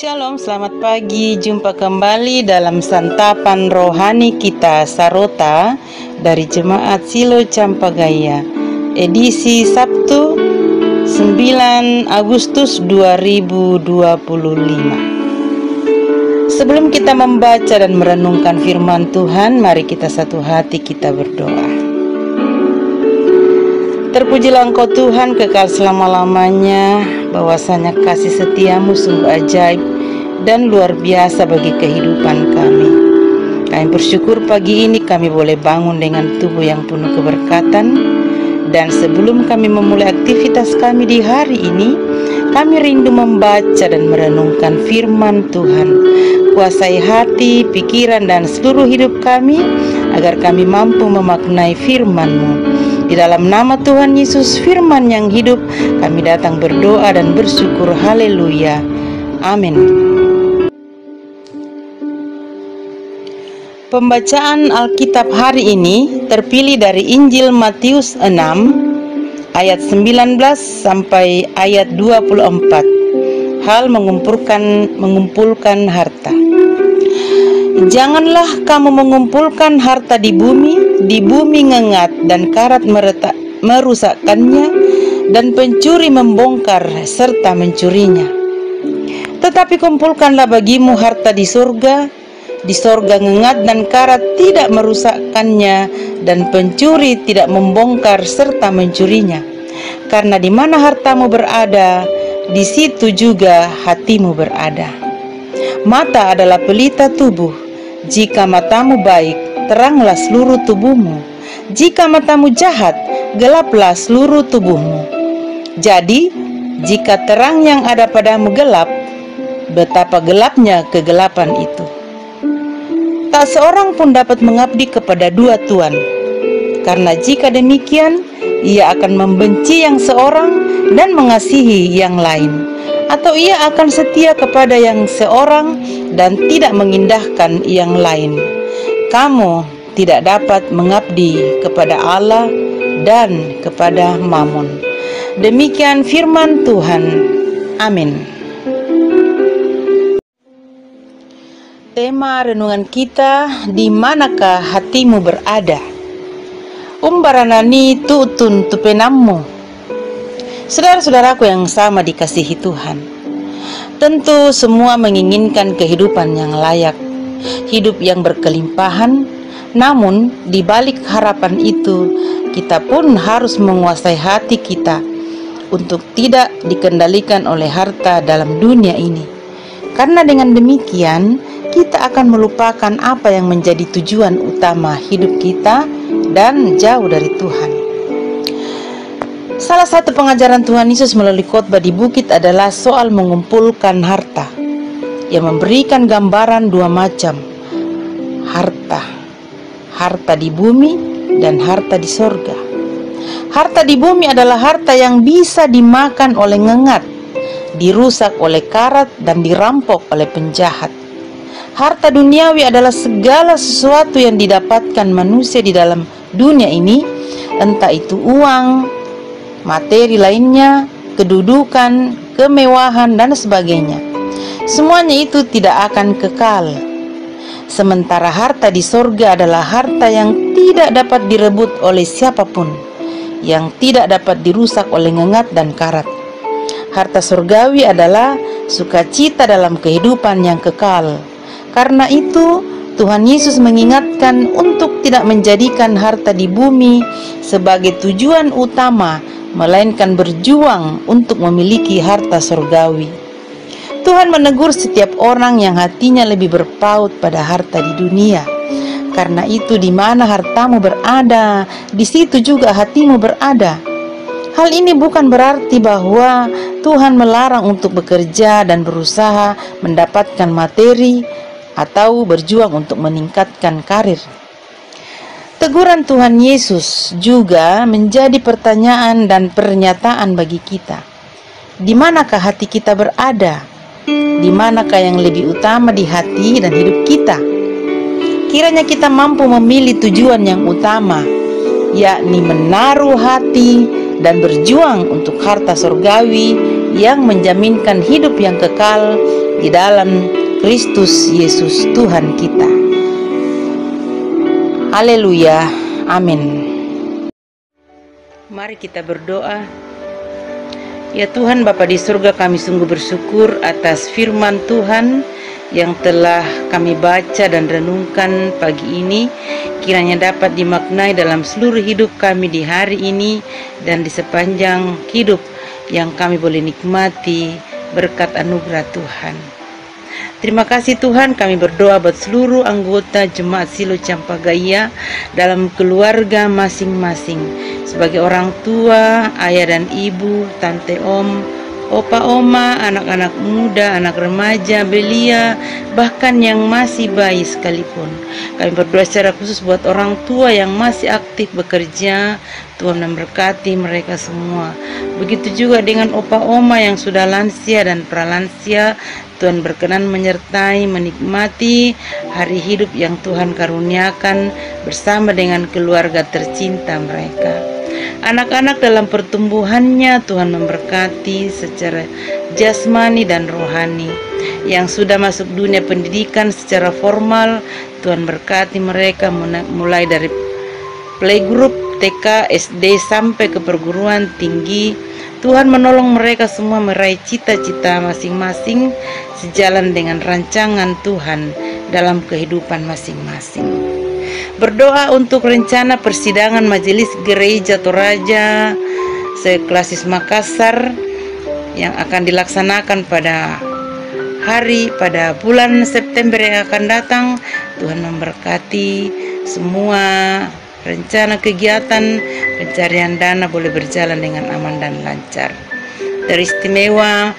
Shalom, selamat pagi. Jumpa kembali dalam santapan rohani kita Sarota dari Jemaat Silo Campagaya, edisi Sabtu 9 Agustus 2025. Sebelum kita membaca dan merenungkan firman Tuhan, mari kita satu hati kita berdoa. Terpujilah Engkau Tuhan kekal selama-lamanya, bahwasanya kasih setiamu sungguh ajaib dan luar biasa bagi kehidupan kami. Kami bersyukur pagi ini kami boleh bangun dengan tubuh yang penuh keberkatan. Dan sebelum kami memulai aktivitas kami di hari ini, kami rindu membaca dan merenungkan firman Tuhan. Kuasai hati, pikiran, dan seluruh hidup kami, agar kami mampu memaknai firman-Mu. Di dalam nama Tuhan Yesus, firman yang hidup, kami datang berdoa dan bersyukur. Haleluya. Amin. Pembacaan Alkitab hari ini terpilih dari Injil Matius 6 ayat 19 sampai ayat 24. Hal mengumpulkan harta. Janganlah kamu mengumpulkan harta di bumi ngengat dan karat merusakkannya, dan pencuri membongkar serta mencurinya. Tetapi kumpulkanlah bagimu harta di sorga ngengat dan karat tidak merusakkannya, dan pencuri tidak membongkar serta mencurinya. Karena di mana hartamu berada, di situ juga hatimu berada. Mata adalah pelita tubuh. Jika matamu baik, teranglah seluruh tubuhmu. Jika matamu jahat, gelaplah seluruh tubuhmu. Jadi, jika terang yang ada padamu gelap, betapa gelapnya kegelapan itu. Tak seorang pun dapat mengabdi kepada dua tuan, karena jika demikian, ia akan membenci yang seorang dan mengasihi yang lain, atau ia akan setia kepada yang seorang dan tidak mengindahkan yang lain. Kamu tidak dapat mengabdi kepada Allah dan kepada Mammon. Demikian firman Tuhan. Amin. Tema renungan kita, di manakah hatimu berada? Umbaranani tutun tupenammu. Saudara-saudaraku yang sama dikasihi Tuhan, tentu semua menginginkan kehidupan yang layak, hidup yang berkelimpahan. Namun di balik harapan itu, kita pun harus menguasai hati kita untuk tidak dikendalikan oleh harta dalam dunia ini. Karena dengan demikian, kita akan melupakan apa yang menjadi tujuan utama hidup kita dan jauh dari Tuhan. Salah satu pengajaran Tuhan Yesus melalui khotbah di bukit adalah soal mengumpulkan harta, yang memberikan gambaran dua macam harta di bumi dan harta di sorga. Harta di bumi adalah harta yang bisa dimakan oleh ngengat, dirusak oleh karat, dan dirampok oleh penjahat. Harta duniawi adalah segala sesuatu yang didapatkan manusia di dalam dunia ini, entah itu uang, materi lainnya, kedudukan, kemewahan, dan sebagainya. Semuanya itu tidak akan kekal. Sementara harta di sorga adalah harta yang tidak dapat direbut oleh siapapun, yang tidak dapat dirusak oleh ngengat dan karat. Harta surgawi adalah sukacita dalam kehidupan yang kekal. Karena itu, Tuhan Yesus mengingatkan untuk tidak menjadikan harta di bumi sebagai tujuan utama, melainkan berjuang untuk memiliki harta surgawi. Tuhan menegur setiap orang yang hatinya lebih berpaut pada harta di dunia. Karena itu, di mana hartamu berada, di situ juga hatimu berada. Hal ini bukan berarti bahwa Tuhan melarang untuk bekerja dan berusaha mendapatkan materi atau berjuang untuk meningkatkan karir. Teguran Tuhan Yesus juga menjadi pertanyaan dan pernyataan bagi kita. Di manakah hati kita berada? Di manakah yang lebih utama di hati dan hidup kita? Kiranya kita mampu memilih tujuan yang utama, yakni menaruh hati dan berjuang untuk harta surgawi yang menjaminkan hidup yang kekal di dalam Kristus Yesus Tuhan kita. Haleluya, amin. Mari kita berdoa. Ya Tuhan Bapa di surga, kami sungguh bersyukur atas firman Tuhan yang telah kami baca dan renungkan pagi ini. Kiranya dapat dimaknai dalam seluruh hidup kami di hari ini dan di sepanjang hidup yang kami boleh nikmati berkat anugerah Tuhan. Terima kasih Tuhan, kami berdoa buat seluruh anggota Jemaat Silo Campagaya dalam keluarga masing-masing, sebagai orang tua, ayah dan ibu, tante om, opa oma, anak-anak muda, anak remaja, belia, bahkan yang masih bayi sekalipun. Kami berdoa secara khusus buat orang tua yang masih aktif bekerja. Tuhan memberkati mereka semua. Begitu juga dengan opa oma yang sudah lansia dan pralansia. Tuhan berkenan menyertai, menikmati hari hidup yang Tuhan karuniakan bersama dengan keluarga tercinta mereka. Anak-anak dalam pertumbuhannya Tuhan memberkati secara jasmani dan rohani. Yang sudah masuk dunia pendidikan secara formal, Tuhan berkati mereka mulai dari playgroup, TK, SD sampai ke perguruan tinggi. Tuhan menolong mereka semua meraih cita-cita masing-masing sejalan dengan rancangan Tuhan dalam kehidupan masing-masing. Berdoa untuk rencana persidangan Majelis Gereja Toraja Seklasis Makassar yang akan dilaksanakan pada bulan September yang akan datang. Tuhan memberkati semua rencana kegiatan pencarian dana boleh berjalan dengan aman dan lancar. Teristimewa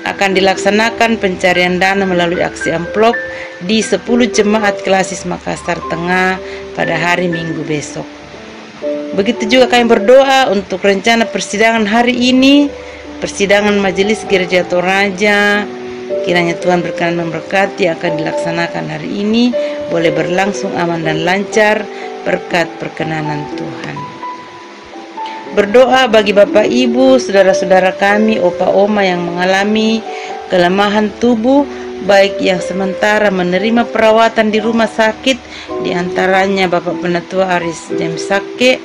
akan dilaksanakan pencarian dana melalui aksi amplop di 10 jemaat Klasis Makassar Tengah pada hari Minggu besok. Begitu juga kami berdoa untuk rencana persidangan hari ini, persidangan Majelis Gereja Toraja. Kiranya Tuhan berkenan memberkati akan dilaksanakan hari ini boleh berlangsung aman dan lancar berkat perkenanan Tuhan. Berdoa bagi Bapak Ibu, saudara-saudara kami, opa oma yang mengalami kelemahan tubuh, baik yang sementara menerima perawatan di rumah sakit, diantaranya Bapak Penatua Aris James Sake,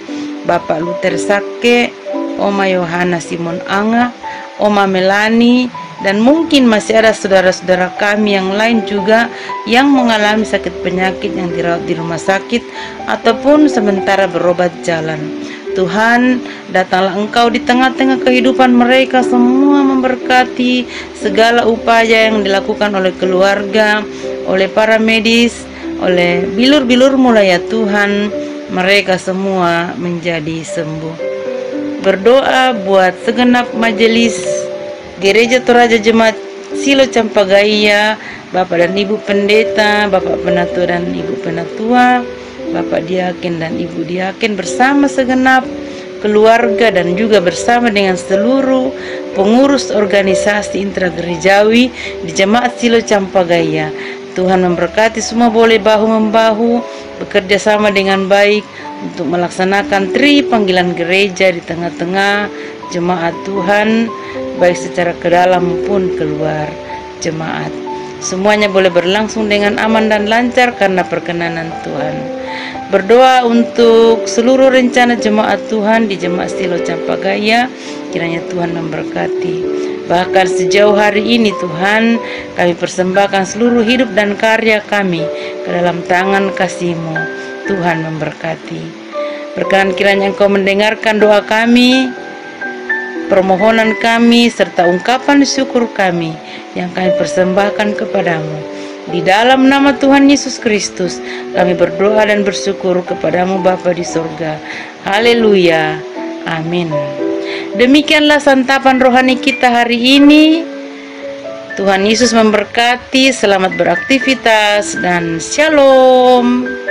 Bapak Luther Sake, Oma Yohana Simon Anga, Oma Melani, dan mungkin masih ada saudara-saudara kami yang lain juga yang mengalami sakit penyakit yang dirawat di rumah sakit ataupun sementara berobat jalan. Tuhan, datanglah Engkau di tengah-tengah kehidupan mereka semua, memberkati segala upaya yang dilakukan oleh keluarga, oleh para medis, oleh bilur-bilur mulai ya Tuhan, mereka semua menjadi sembuh. Berdoa buat segenap majelis Gereja Toraja Jemaat Silo Campagaya, Bapak dan Ibu Pendeta, Bapak Penatua dan Ibu Penatua, Bapak Diaken dan Ibu Diaken bersama segenap keluarga dan juga bersama dengan seluruh pengurus organisasi intragerejawi di Jemaat Silo Campagaya. Tuhan memberkati semua boleh bahu-membahu bekerja sama dengan baik untuk melaksanakan tri panggilan gereja di tengah-tengah jemaat Tuhan, baik secara ke dalam maupun keluar jemaat. Semuanya boleh berlangsung dengan aman dan lancar karena perkenanan Tuhan. Berdoa untuk seluruh rencana jemaat Tuhan di Jemaat Silo Campagaya, kiranya Tuhan memberkati. Bahkan sejauh hari ini Tuhan, kami persembahkan seluruh hidup dan karya kami ke dalam tangan kasih-Mu. Tuhan memberkati. Berkenan kiranya Engkau mendengarkan doa kami, permohonan kami, serta ungkapan syukur kami yang kami persembahkan kepadamu. Di dalam nama Tuhan Yesus Kristus, kami berdoa dan bersyukur kepadamu Bapa di surga. Haleluya. Amin. Demikianlah santapan rohani kita hari ini. Tuhan Yesus memberkati, selamat beraktivitas, dan shalom.